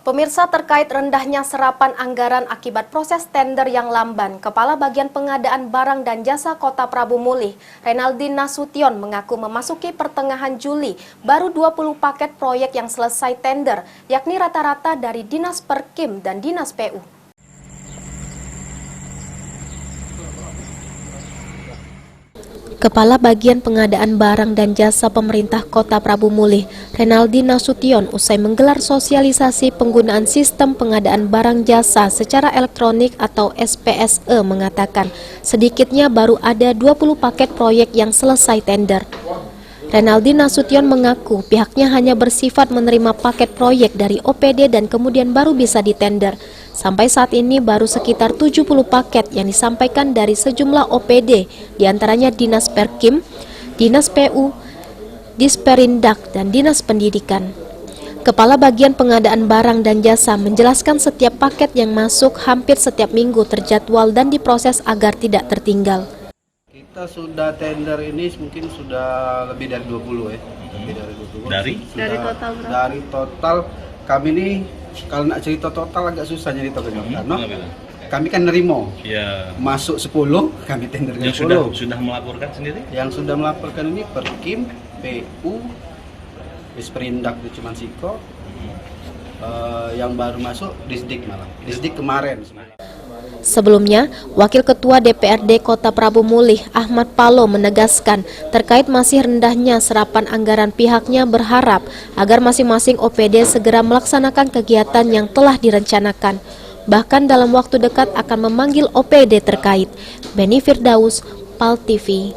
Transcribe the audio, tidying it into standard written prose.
Pemirsa, terkait rendahnya serapan anggaran akibat proses tender yang lamban, Kepala Bagian Pengadaan Barang dan Jasa Kota Prabu Mulih, Renaldi Nasution, mengaku memasuki pertengahan Juli baru 20 paket proyek yang selesai tender, yakni rata-rata dari Dinas Perkim dan Dinas PU. Kepala Bagian Pengadaan Barang dan Jasa Pemerintah Kota Prabu Mulih, Renaldi Nasution, usai menggelar sosialisasi penggunaan sistem pengadaan barang jasa secara elektronik atau SPSE, mengatakan sedikitnya baru ada 20 paket proyek yang selesai tender. Renaldi Nasution mengaku pihaknya hanya bersifat menerima paket proyek dari OPD dan kemudian baru bisa ditender. Sampai saat ini baru sekitar 70 paket yang disampaikan dari sejumlah OPD, diantaranya Dinas Perkim, Dinas PU, Disperindak, dan Dinas Pendidikan. Kepala Bagian Pengadaan Barang dan Jasa menjelaskan setiap paket yang masuk hampir setiap minggu terjadwal dan diproses agar tidak tertinggal. Kita sudah tender ini mungkin sudah lebih dari 20 ya. Lebih dari 20. Dari total berapa? Dari total kami ini kalau nak cerita total agak susah nyerita karena kami kan nerimo. Ya. Masuk 10, kami tender ke 10. Yang sudah melaporkan sendiri? Yang sudah melaporkan ini Perkim, PU, Disperindak di Cumansiko. Yang baru masuk Disdik malah. Disdik kemarin. Sebelumnya, Wakil Ketua DPRD Kota Prabu Mulih, Ahmad Palo, menegaskan terkait masih rendahnya serapan anggaran, pihaknya berharap agar masing-masing OPD segera melaksanakan kegiatan yang telah direncanakan. Bahkan dalam waktu dekat akan memanggil OPD terkait. Beni Firdaus, PAL TV.